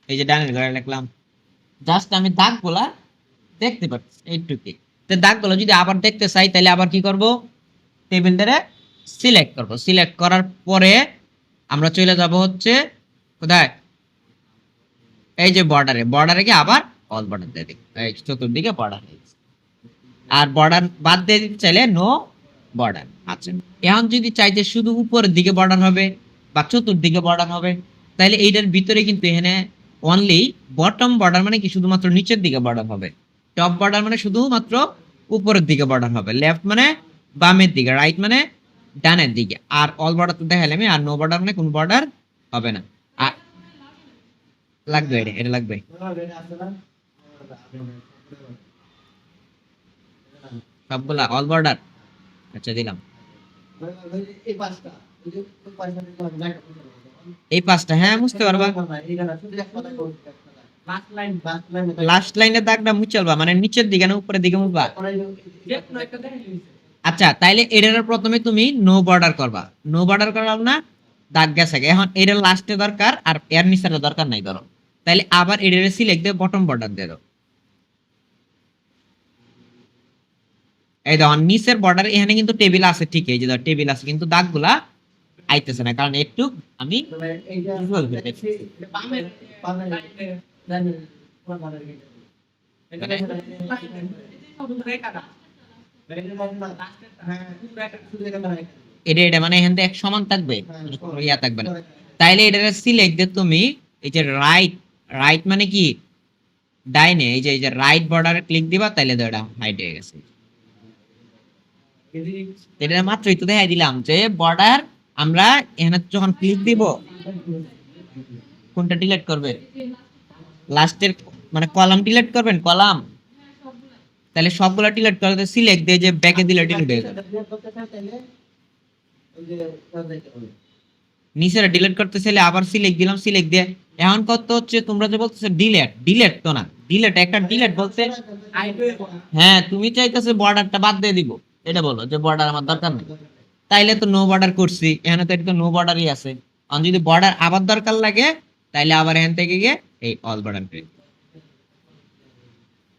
S1: এই যে ডানের ঘরে লিখলাম, জাস্ট আমি দাগগুলা দেখতে পাচ্ছি এইটুকুই। তো দাগগুলো যদি আবার দেখতে চাই তাহলে আবার কি করব, টেবিলটারে সিলেক্ট করব, সিলেক্ট করার পরে আমরা চলে যাব হচ্ছে কোথায়, এই যে বর্ডারে, বর্ডারে কি আবার অল বর্ডার দিয়ে দিই, এই চতুর্দিকে বর্ডার হয়ে গেছে। আর বর্ডার বাদ দিয়ে দিতে চাইলে নো বর্ডার। আচ্ছা এখন যদি চাইতে শুধু উপরের দিকে বর্ডার হবে বা চতুর্দিকে বর্ডার হবে, তাহলে এইটার ভিতরে কিন্তু এখানে অনলি বটম বর্ডার মানে কি শুধুমাত্র নিচের দিকে বর্ডার হবে, টপ বর্ডার মানে শুধুমাত্র উপরের দিকে বর্ডার হবে, লেফট মানে বামের দিকে, রাইট মানে ডানের দিকে, আর অল বর্ডার তো দেখালাম, আর নো বর্ডার মানে কোন বর্ডার হবে না। আর লাগবে এটা, এটা লাগবে সবগুলা অল বর্ডার। আচ্ছা দিলাম এই পাঁচটা, হ্যাঁ বুঝতে পারবা, লাস্ট লাইনের দাগটা মুছালবা মানে নিচের দিকে না উপরের দিকে মুছবা। আচ্ছা তাইলে এটার প্রথমে তুমি নো বর্ডার করবা, নো বর্ডার করলাম না, দাগ গেছে, এখন এটার লাস্টে দরকার আর এর নিচের দরকার নাই ধরো, তাইলে আবার এটার সিলেক্ট দিয়ে বটম বর্ডার দিয়ে দাও। এই দেখো নিচের বর্ডার এখানে কিন্তু টেবিল আছে, ঠিক এই যে টেবিল আছে কিন্তু দাগগুলা আইতেছে না, কারণ একটু আমি এটা এটা মানে এখান থেকে এক সমান থাকবে, ইয়া থাকবে না। তাইলে এটা সিলেক্ট দিয়ে তুমি এই যে রাইট, রাইট মানে কি ডাইনে এই যে রাইট বর্ডারে ক্লিক দিবা, তাইলে তো এটা হাইড হয়ে গেছে। এটা মাত্রই তো দেখাই দিলাম যে বর্ডার আমরা এখানে যখন ক্লিক দিব, কোনটা ডিলিট করবে, লাস্টের মানে কলাম ডিলিট করবেন, কলাম, তাহলে সবগুলা ডিলিট করতে সিলেক্ট দিয়ে যে ব্যাকে দিলে ডিলিট হয়ে যাবে। নিচেরা ডিলিট করতে চাইলে আবার সিলেক্ট দিলাম, সিলেক্ট দিয়ে এখন কত হচ্ছে, তোমরা যে বলতেছো ডিলিট, ডিলিট তো না, ডিলিট একটা ডিলিট বলতে, হ্যাঁ তুমি চাইতেছো বর্ডারটা বাদ দিয়ে দিব, এটা বলো যে বর্ডার আমার দরকার নেই, তাইলে তো নো বর্ডার করছি, এখানে তো এটা নো বর্ডারই আছে। আর যদি বর্ডার আবার দরকার লাগে, তাইলে আবার এখান থেকে গিয়ে এই অল বর্ডার করে,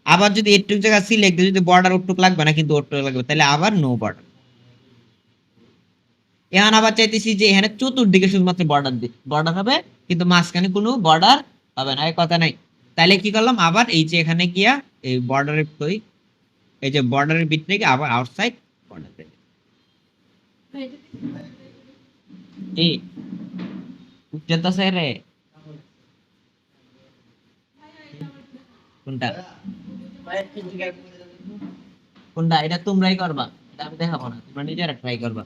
S1: আবার যদি একটু জায়গা সিলেক্ট দিয়ে যদি বর্ডার ওটুক লাগবে না কিন্তু ওটুক লাগবে, তাহলে আবার নো বর্ডার। এখন আবার চাইতেছি যে এখানে চতুর্দিকে শুধুমাত্র বর্ডার হবে, কিন্তু মাঝখানে কোনো বর্ডার হবে না, এই কথা নাই। তাইলে কি করলাম, আবার এই যে এখানে গিয়া এই বর্ডারের এই যে বর্ডারের ভিতরে গিয়ে আবার আউটসাইড বর্ডার এই উচ্চতা রে কোনটা কোনটা, এটা তোমরাই করবা, এটা আমি দেখাবো না, তোমরা নিজেরা ট্রাই করবা,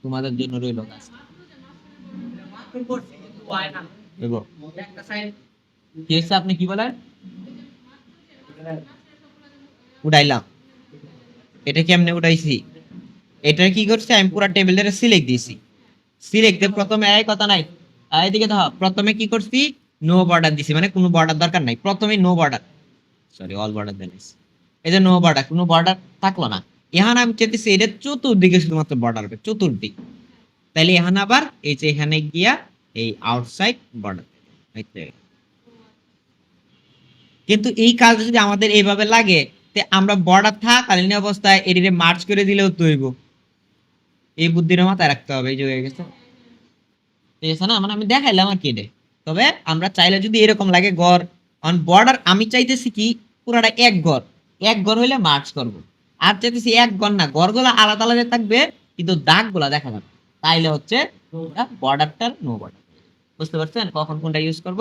S1: তোমাদের জন্য রইল কাজ। দেখো, কি হয়েছে, আপনি কি বলেন, উঠাইলাম, এটা কেমনে উঠাইছি, এটা কি করছে, আমি পুরো টেবিলের সিলেক্ট দিয়েছি, সিলেক্ট দিয়ে প্রথমে এই কথা নাই, এইদিকে দেখো, প্রথমে কি করছি, নো বর্ডার দিছি, মানে কোনো বর্ডার দরকার নাই, প্রথমে no border, sorry all border দেন, এই যে নো বর্ডার, কোনো বর্ডার থাকলো না। এখন আমি চাইতেছি এটা চতুর্দিকে শুধুমাত্র বর্ডার হবে, চতুর্দিক, তাইলে এখন আবার এই যে এখানে গিয়া এই আউটসাইড বর্ডার, কিন্তু এই কাজ যদি আমাদের এইভাবে লাগে, তে আমরা বর্ডার থাকালীন অবস্থায় এটিকে মার্চ করে দিলেও তো হইব, এই বুদ্ধিটা মাথায় রাখতে হবে, এই যে হয়ে গেছে, ঠিক আছে না, মানে আমি দেখাইলাম আর কি এটা। তবে আমরা চাইলে যদি এরকম লাগে গড় অন বর্ডার, আমি চাইতেছি কি পুরাটা এক গড় হইলে মার্চ করব, আর চাইতেছি এক গড় না, গড়গুলো আলাদা আলাদা থাকবে কিন্তু দাগগুলা দেখা যাবে, তাইলে হচ্ছে বর্ডারটার নো বর্ডার। বুঝতে পারছেন কখন কোনটা ইউজ করব?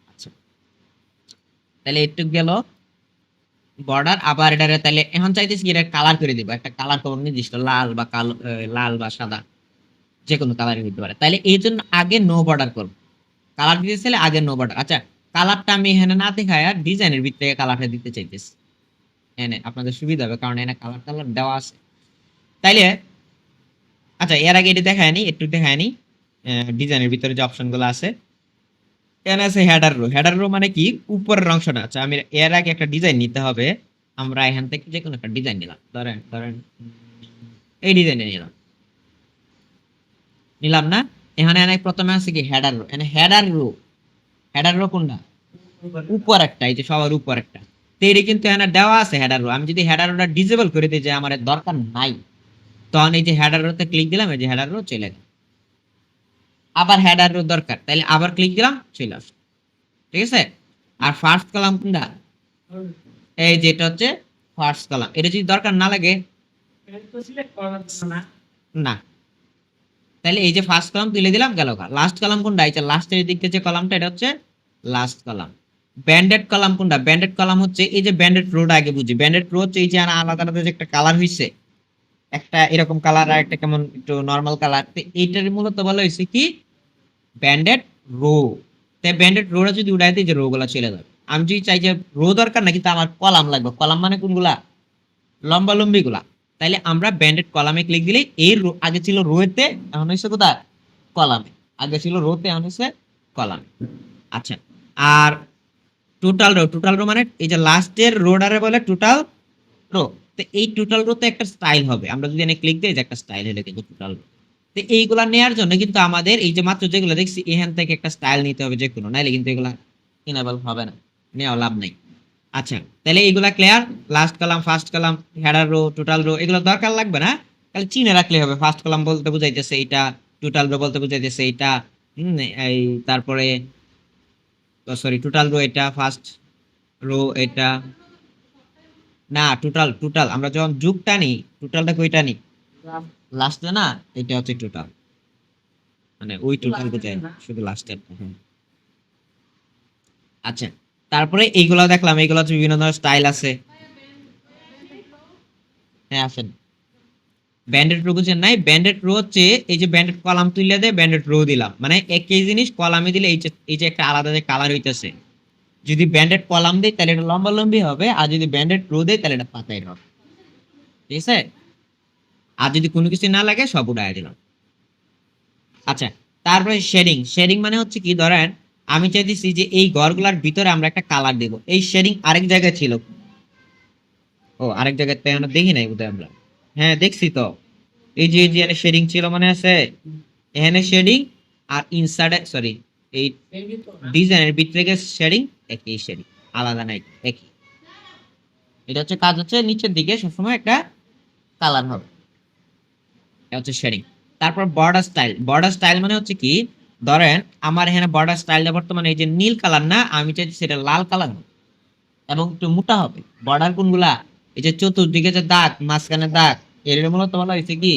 S1: আচ্ছা, তাহলে একটু গেল বর্ডার, আবার এটারে তাহলে এখন চাইতেছি এটা কালার করে দিব, একটা কালার করব নির্দিষ্ট, লাল বা কালো, লাল বা সাদা, যে কোনো কালারই হতে পারে, তাহলে এই জন্য আগে নো বর্ডার করব, কালার দিতে চাইলে আগে নো বর্ডার। আচ্ছা, কালারটা আমি এখানে না দেখায় আর ডিজাইনের ভিতরে কালারটা দিতে চাইতেছি, এনে আপনাদের সুবিধা হবে, কারণ এখানে কালার টালার দেওয়া আছে। তাইলে আচ্ছা, এর আগে এটি দেখায় নি, একটু দেখায় নি ডিজাইনের ভিতরে যে অপশনগুলো আছে, এখানে আছে হেডার রো মানে কি, উপরের অংশটা। আচ্ছা, আমি এর আগে একটা ডিজাইন নিতে হবে, আমরা এখান থেকে যে কোনো একটা ডিজাইন নিলাম, ধরেন ধরেন এই ডিজাইনে নিলাম, নিলাম না, এখানে প্রথমে আছে কি হেডার রো, এখানে হেডার রো কোনটা, উপর একটা, এই যে সবার উপর একটা, তো এটা কিন্তু এখানে দেওয়া আছে হেডার রো, আমি যদি হেডার রোটা ডিসেবল করে দিই যে আমার এর দরকার নাই, তখন এই যে হেডার রোতে ক্লিক দিলাম, এই যে হেডার রো চলে গেল, আবার হেডার রো দরকার, তাইলে আবার ক্লিক দিলাম, চলে আসলো, ঠিক আছে। আর ফার্স্ট কলাম কোনটা, এই যেটা হচ্ছে ফার্স্ট কলাম, এটা যদি দরকার না লাগে না, তাহলে এই যে ফার্স্ট কলাম তুলে দিলাম, গেল। লাস্ট কলাম কোনটা, এই যে লাস্টের দিক থেকে যে কলামটা, এটা হচ্ছে লাস্ট কলাম। ব্যান্ডেড কলাম কোনটা, ব্যান্ডেড কলাম হচ্ছে এই যে ব্যান্ডেড রোড, আগে বুঝি ব্যান্ডেড রো হচ্ছে এই যে আলাদা আলাদা যে একটা কালার হইছে, একটা এরকম কালার আর একটা কেমন একটু নরমাল কালার, তো এইটার মূলত বলা হয়েছে কি ব্যান্ডেড রো। তাই ব্যান্ডেড রোটা যদি উড়াই দিই, যে রো গুলা চলে যাবে। আমি যদি চাই যে রো দরকার না, কিন্তু আমার কলাম লাগবে, কলাম মানে কোনগুলা, লম্বা লম্বি গুলা, তাইলে আমরা ব্যান্ডেড কলামে ক্লিক দিলে এই আগে ছিল রোতে, এখন হচ্ছে কোথায়, কলামে, আগে ছিল রোতে, এখন হচ্ছে কলামে। আচ্ছা, আর টোটাল রো মানে এই যে লাস্টের রোডারে বলে টোটাল রো, তো এই টোটাল রোতে একটা স্টাইল হবে, আমরা যদি এখানে ক্লিক দিই যে একটা স্টাইল হলে কিন্তু টোটাল রো, তো এইগুলা নেওয়ার জন্য কিন্তু আমাদের এই যে মাত্র যেগুলো দেখছি এখান থেকে একটা স্টাইল নিতে হবে যে কোনো, নাইলে কিন্তু এগুলা ইনেবল হবে না, নেওয়া লাভ নাই। আচ্ছা, তাহলে এইগুলা clear, last column, first column, header row, total row, এগুলো দরকার লাগবে না, তাহলে চিনে রাখলে হবে। ফার্স্ট কলাম বলতে বুঝাইতেছে এটা, টোটাল রো বলতে বুঝাইতেছে এটা, এই তারপরে সরি টোটাল রো এটা, ফার্স্ট রো এটা, না টোটাল আমরা যখন যুগটা নিই, টোটালটা কইটা নিই, লাস্টে না, এটা হচ্ছে টোটাল, মানে ওই টোটাল বোঝায় শুধু লাস্টের। আচ্ছা, তারপরে এইগুলা দেখলাম, এইগুলা হচ্ছে বিভিন্ন ধরনের স্টাইল আছে। হ্যাঁ আসেন, ব্যান্ডেড রো বুঝেন নাই? ব্যান্ডেড রো হচ্ছে এই যে ব্যান্ডেড কলাম তুলে দেয়, ব্যান্ডেড রো দিলাম, মানে একই জিনিস কলামে দিলে এই যে একটা আলাদা যে কালার হইতেছে। যদি ব্যান্ডেড কলাম দেয় তাহলে এটা লম্বা লম্বি হবে, আর যদি ব্যান্ডেড রো দেয় তাহলে এটা পাতাই হবে। ঠিক আছে? আর যদি কোনো কিছু না লাগে সব উড়াই দিলাম। আচ্ছা, তারপরে শেডিং। শেডিং মানে হচ্ছে কি, ধরেন আমি চাইতেছি যে এই ঘরগুলার ভিতরে আমরা একটা কালার দেব, এই শেডিং আরেক জায়গায় ছিল। ও আরেক জায়গায় তাই আমরা দেখি নাই বোধহয় আমরা। হ্যাঁ দেখছি তো, এই যে এখানে শেডিং ছিল মনে আছে, এখানে শেডিং আর ইনসাইডে সরি এই ডিজাইনের ভিতরে শেডিং, একই শেডিং, আলাদা নাই, একই। এটা হচ্ছে কাজ, হচ্ছে নিচের দিকে সবসময় একটা কালার হবে, এটা হচ্ছে শেডিং। তারপর বর্ডার স্টাইল। বর্ডার স্টাইল মানে হচ্ছে কি, ধরেন আমার এখানে বর্ডার স্টাইলটা বর্তমানে এই যে নীল কালার না, আমি চাইছি সেটা লাল কালার হবে এবং একটু মোটা হবে। বর্ডার কোনগুলা, এই যে চতুর্দিকে যে দাগ, মাঝখানে দাগ, এর মূলত বলা হয়েছে কি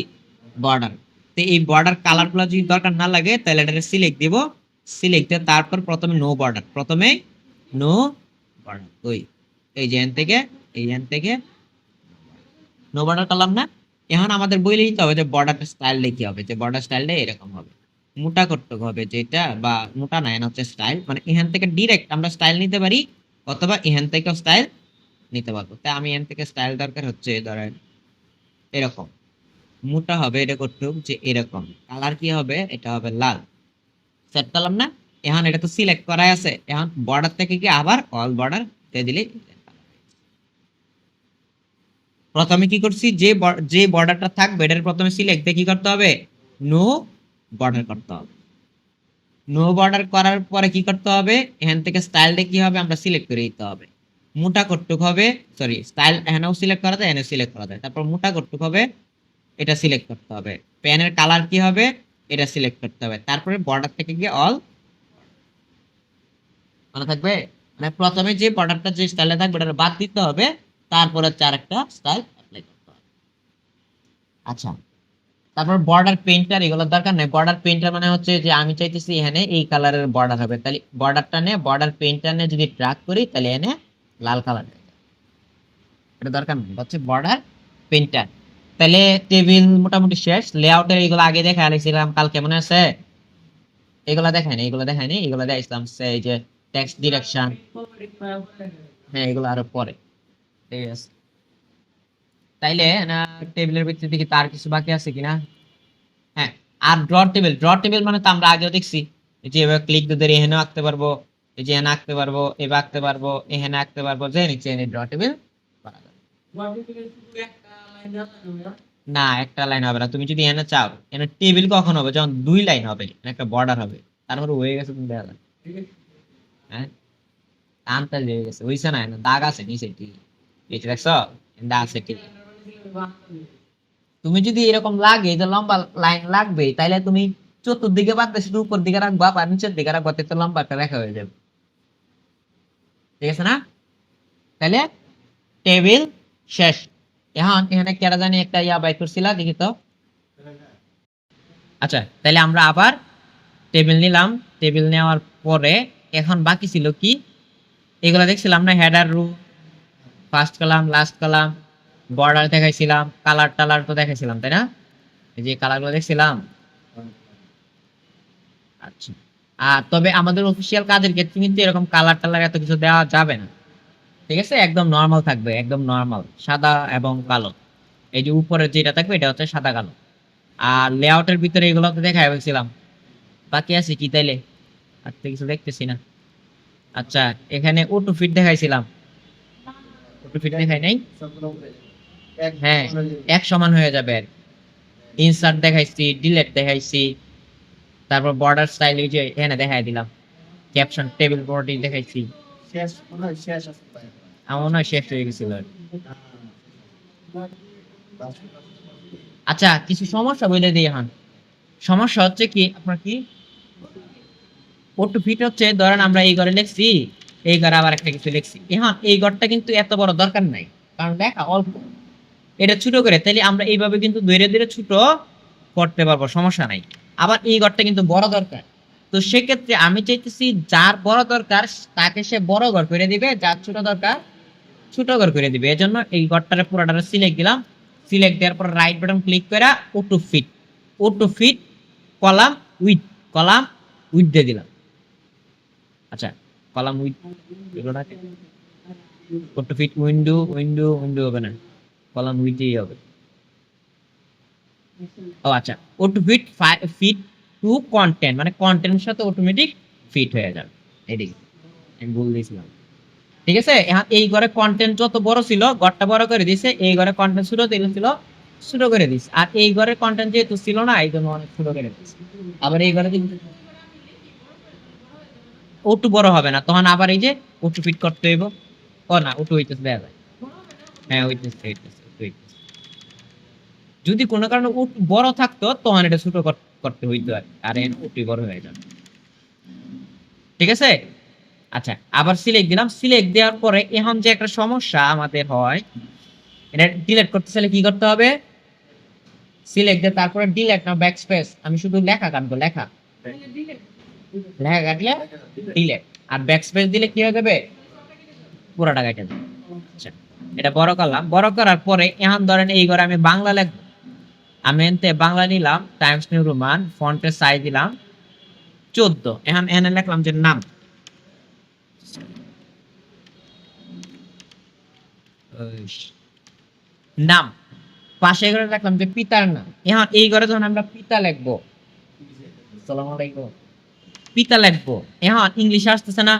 S1: বর্ডার। তো এই বর্ডার কালার গুলো যদি দরকার না লাগে তাহলে এটা সিলেক্ট দিব, সিলেক্ট দিয়ে তারপর প্রথমে নো বর্ডার, প্রথমে নো বর্ডার, ওই এই যে এন থেকে এই এন থেকে নো বর্ডার করলাম না। এখন আমাদের বইলে দিতে হবে যে বর্ডার স্টাইলটা কি হবে, যে বর্ডার স্টাইলটা এরকম হবে, মোটা করতে হবে যেটা, বা মোটা না, এখানে হচ্ছে স্টাইল, মানে এখান থেকে ডিরেক্ট আমরা স্টাইল নিতে পারি অথবা এখান থেকেও স্টাইল নিতে পারবো। তাই আমি এখান থেকে স্টাইল দরকার হচ্ছে ধরেন এরকম, মোটা হবে, এটা করতে হবে যে এরকম, কালার কি হবে, এটা হবে লাল। সেট করলাম না? এখন এটা তো সিলেক্ট করাই আছে, এখন বর্ডার থেকে কি আবার অল বর্ডার দিয়ে দিলে প্রথমে কি করছি, যে বর্ডারটা থাকবে এটার প্রথমে সিলেক্ট দিয়ে কি করতে হবে, নো বর্ডার করতে হবে। নো বর্ডার করার পরে কি করতে হবে, এখান থেকে স্টাইলটা কি হবে আমরা সিলেক্ট করে দিতে হবে। মোটা কটুক হবে, সরি স্টাইল এখানেও সিলেক্ট করা যায়, এখানে সিলেক্ট করা যায়। তারপর মোটা কটুক হবে, এটা সিলেক্ট করতে হবে। প্যানের কালার কি হবে, এটা সিলেক্ট করতে হবে। তারপরে বর্ডার থেকে গিয়ে অল, মনে থাকবে? মানে প্রথমে যে বর্ডারটা যে স্টাইলে থাকবে এটা বাদ দিতে হবে, তারপরে চার একটা স্টাইল অ্যাপ্লাই করতে হবে। আচ্ছা, তারপর বর্ডার পেইন্টার, এগুলোর দরকার নেই। বর্ডার পেইন্টার মানে হচ্ছে যে আমি চাইতেছি এখানে এই কালারের বর্ডার হবে, তাহলে বর্ডারটা নিয়ে বর্ডার পেইন্টার নিয়ে যদি ড্রাগ করি তাহলে এনে লাল কালার, এটা দরকার নেই, হচ্ছে বর্ডার পেইন্টার। তাহলে টেবিল মোটামুটি শেষ। লেআউটের এগুলো আগে দেখা আলাইছিলাম কালকে, মনে আছে? এগুলা দেখায়নি, এগুলো দেখায়নি, এগুলো দেখাইছিলাম এই যে টেক্সট ডিরেকশন। হ্যাঁ এগুলো আরো পরে। ঠিক আছে, তাইলে না টেবিলের ভিতরে দেখি তার কিছু বাকি আছে কিনা। হ্যাঁ, আর ড্র টেবিল। ড্র টেবিল মানে তো আমরা আগেও দেখছি, এই যে এবার ক্লিক দিয়ে এখানেও আঁকতে পারবো, এই যে এখানে আঁকতে পারবো, এবার আঁকতে পারবো, এখানে আঁকতে পারবো, যে নিচে এনে ড্র টেবিল বানা যাবে। না একটা লাইন হবে না, তুমি যদি এখানে চাও, এখানে টেবিল কখন হবে, যখন দুই লাইন হবে, একটা বর্ডার হবে, তারপরে হয়ে গেছে, তুমি দেখা যায়। হ্যাঁ টানটা লেগে গেছে, হইছে না, এখানে দাগ আছে নিচে, ঠিক এই যে দেখছো, দাগ আছে ঠিক। তুমি যদি এরকম লাগে যে লম্বা লাইন লাগবে, তাইলে তুমি চতুর্দিকে বাদ দিয়ে শুধু উপর দিকে রাখবা আর নিচের দিকে রাখবা, তো লম্বা একটা রেখা হয়ে যাবে। ঠিক আছে না? তাহলে টেবিল শেষ। এখন এখানে কেটা জানি একটা ইয়া বাই করছিলা, দেখি তো। আচ্ছা, তাহলে আমরা আবার টেবিল নিলাম। টেবিল নেওয়ার পরে এখন বাকি ছিল কি, এগুলা দেখছিলাম না, হেডার রু, first column, last column, border দেখাইছিলাম, কালার টালার তো দেখাইছিলাম, তাই না? এই যে কালারগুলো দেখছিলাম। আচ্ছা, আর তবে আমাদের অফিসিয়াল কাজের ক্ষেত্রে কিন্তু এরকম কালার টালার এত কিছু দেওয়া যাবে না। ঠিক আছে, একদম নর্মাল থাকবে, একদম নর্মাল সাদা এবং কালো। এই যে উপরে যেটা থাকবে এটা হচ্ছে সাদা কালো। আর লেআউটের ভিতরে এগুলো তো দেখাই হয়েছিলাম। বাকি আছে কি তাইলে? আর তো কিছু দেখতেছি না। আচ্ছা, এখানে অটো ফিট দেখাইছিলাম, অটো ফিট দেখাই নাই। হ্যাঁ, এক সমান হয়ে যাবে আর ইনসার্ট দেখাইছি, ডিলেট দেখাইছি, তারপর বর্ডার স্টাইল এই যে এখানে দেখাই দিলাম, ক্যাপশন টেবিল বডি দেখাইছি। আমার মনে হয় শেষ হয়ে গেছিল আর কি। আচ্ছা, কিছু সমস্যা বলে দিই এখন। সমস্যা হচ্ছে কি, আপনার কি অটো ফিট হচ্ছে, ধরেন আমরা এই ঘরে লিখছি, এই ঘরে আবার একটা কিছু লিখছি, এখন এই ঘরটা কিন্তু এত বড় দরকার নাই, কারণ দেখা অল্প, এটা ছোট করে, তাইলে আমরা এইভাবে কিন্তু ধীরে ধীরে ছোট করতে পারবো, সমস্যা নাই। আবার এই ঘরটা কিন্তু বড় দরকার, তো সেক্ষেত্রে আমি চাইতেছি যার বড় দরকার তাকে সে বড় ঘর করে দিবে, যার ছোট দরকার ছোট ঘর করে দিবে। এজন্য এই ঘরটারে পুরোটারে সিলেক্ট দিলাম। সিলেক্ট দেওয়ার পর রাইট বাটন ক্লিক করে অটো ফিট কলাম উইথ দিয়ে দিলাম। আচ্ছা, column width auto fit window হবে না, কলাম উইথই হবে। ও আচ্ছা, অটো ফিট টু কন্টেন্ট, মানে কন্টেন্টের সাথে অটোমেটিক ফিট হয়ে যাবে। এদিকে আমি ভুল দিয়েছিলাম। ঠিক আছে, এখন এই ঘরে কন্টেন্ট যত বড় ছিল ঘরটা বড় করে দিয়েছে, এই ঘরে কন্টেন্ট ছোট ছিল ছোট করে দিয়েছে, আর এই ঘরের কন্টেন্ট যেহেতু ছিল না এই জন্য অনেক ছোট করে দিয়েছে। আবার এই ঘরে ওটু বড় হবে না, তখন আবার এই যে ওটু ফিট করতে হইব। ও না, ওটু হইতেছে দেখা যায়। হ্যাঁ হইতেছে। যদি কোনো কারণে ওটু বড় থাকতো তখন এটা ছোট করতে হইতো, আর ওটু বড় হয়ে যাবে। ঠিক আছে, আচ্ছা আবার সিলেক্ট দিলাম। সিলেক্ট দেওয়ার পরে এখন যে একটা সমস্যা আমাদের হয়, এটা ডিলিট করতে চাইলে কি করতে হবে? সিলেক্ট দিয়ে তারপরে ডিলিট না ব্যাকস্পেস, আমি শুধু লেখা কাটবো, লেখা কাটলে ডিলিট, আর ব্যাকস্পেস দিলে কি হয়ে যাবে? পুরোটা কেটে যাবে। আচ্ছা, এটা বড় করলাম। বড় করার পরে এখন ধরেন এই ঘরে আমি বাংলা লিখবো, আমি এনতে বাংলা নিলাম, টাইমস নিউ রোমান, ফন্টের সাইজ দিলাম 14। এখন এখানে লিখলাম যে নাম, নাম পাশে ঘরে লিখলাম যে পিতার নাম। এখন এই ঘরে যখন আমরা পিতা লিখবো, আসসালামু আলাইকুম, পিতা লিখবো, এখন ইংলিশে আসতেছে না,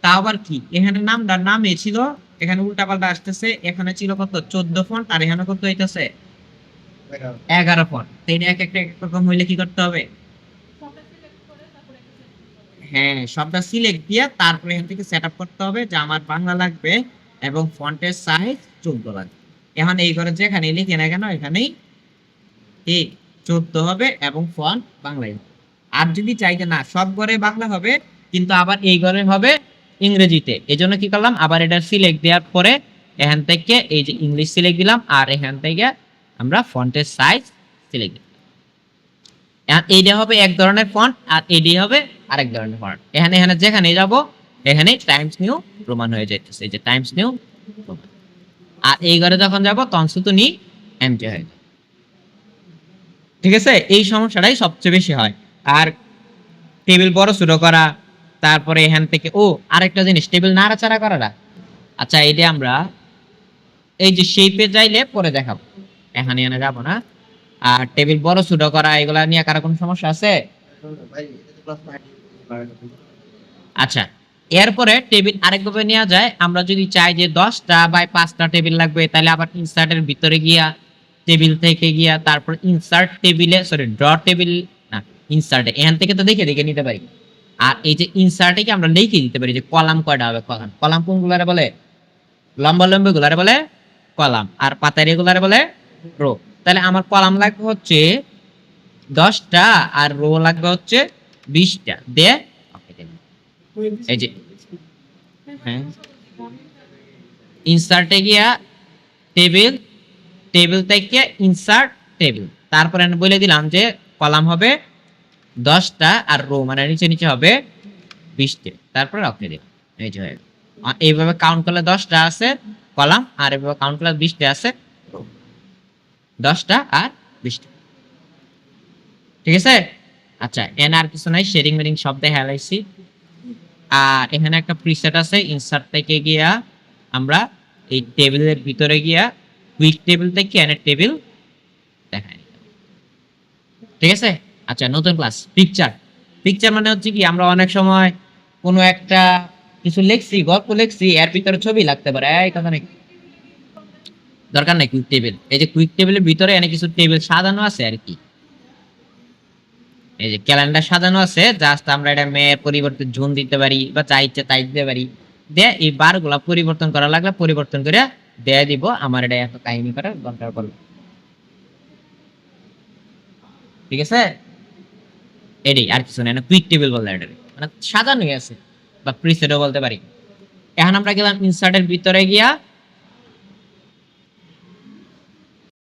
S1: তা আবার কি? এখানে নামটা নামে ছিল, এখানে উল্টা পাল্টা আসতেছে। এখানে ছিল কত 14 ফন্ট, আর এখানে কত হইতেছে 11 ফন্ট। তো এটা এক একটা রকম হইলে কি করতে হবে? হ্যাঁ, সবটা সিলেক্ট দিয়ে তারপরে এখান থেকে সেট আপ করতে হবে যে আমার বাংলা লাগবে এবং ফন্টের সাইজ 14 লাগবে। এখন এই ঘরে যেখানে লিখে না কেন এখানেই ঠিক 14 হবে এবং ফন্ট বাংলায় হবে। আর যদি চাই যে না সব ঘরে বাংলা হবে কিন্তু আবার এই ঘরে হবে ইংরেজিতে, এই জন্য কি করলাম, আবার এটা সিলেক্ট দেওয়ার পরে এখান থেকে এই যে ইংলিশ সিলেক্ট দিলাম, আর এখান থেকে আমরা ফন্টের সাইজ সিলেক্ট দিলাম। এখন এইটা হবে এক ধরনের ফন্ট, আর এইটা হবে আরেক ধরনের ফন্ট। এখানে যেখানে যাব এখানে টাইমস নিউ রোমান হয়ে যাইতেছে, এই যে টাইমস নিউ রোমান। আর এই ঘরে যখন যাব তখন শুধু নি এমটি হয়ে যায়। ঠিক আছে, এই সমস্যাটাই সবচেয়ে বেশি হয়। আর টেবিল বড় ছোট করা, তারপরে এখান থেকে আরেকটা জিনিস, টেবিল নাড়াচাড়া করাটা। আচ্ছা, এটা আমরা এই যে শেপে যাইলে পরে দেখাবো, এখানে যাব না। আর টেবিল বড় ছোট করা এগুলা নিয়ে কারো কোনো সমস্যা আছে? আচ্ছা, এরপরে টেবিল আরেকভাবে নেওয়া যায়। আমরা যদি চাই যে 10টা বাই 5টা টেবিল লাগবে, তাহলে আবার ইনসার্টের ভিতরে গিয়া টেবিল থেকে গিয়া তারপর ইনসার্ট টেবিলে, সরি ড্র টেবিল না, ইনসার্টে এখান থেকে তো দেখে নিতে পারি। আর এই যে ইনসার্টে কি আমরা লিখে দিতে পারি যে কলাম কয়টা হবে। কলাম কোনগুলারে বলে? লম্বা গুলারে বলে কলাম, আর পাতার এগুলারে বলে রো। তাহলে আমার কলাম লাগবে হচ্ছে 10টা আর রো লাগবে হচ্ছে 20টা। এই যে হ্যাঁ, ইনসার্টে গিয়া টেবিল থেকে ইনসার্ট টেবিল, তারপরে আমি বলে দিলাম যে কলাম হবে 10টা আর রো মানে নিচে হবে 20টা, তারপরে ওকে দিলাম। এই যে এইভাবে কাউন্ট করলে 10টা আছে কলাম, আর এইভাবে কাউন্ট করলে 20টা আছে রো। 10টা আর 20টা। ঠিক আছে, আচ্ছা এখানে আর কিছু নাই, শেডিং মেডিং সব দেখা লাইছি। আর এখানে একটা প্রিসেট আছে, ইনসার্ট থেকে গিয়া আমরা এই টেবিলের ভিতরে গিয়া কুইক টেবিল থেকে এনে টেবিল দেখাই। ঠিক আছে, আচ্ছা নতুন ক্লাস পিকচার মানে হচ্ছে কি, আমরা অনেক সময় কোনো একটা কিছু লিখছি, গল্প লিখছি, এর ভিতরে ছবি লাগতে পারে, এই কথা নাকি দরকার নাই কুইক টেবিল। এই যে কুইক টেবিলের ভিতরে এনে কিছু টেবিল সাজানো আছে আর কি, এই যে ক্যালেন্ডার সাজানো আছে, জাস্ট আমরা এটা মেয়ের পরিবর্তে জুন দিতে পারি বা যা ইচ্ছে তাই দিতে পারি। দিয়ে এই বারগুলা পরিবর্তন করা লাগলে পরিবর্তন করে দেয়া দিব। আমার এটা এত কাহিনী করে দরকার পড়বে। ঠিক আছে, এটাই আর কিছু না, কুইক টেবিল বলতে এটা মানে সাজানোই আছে, বা প্রিসেটও বলতে পারি। এখন আমরা গেলাম ইনসার্টের ভিতরে গিয়া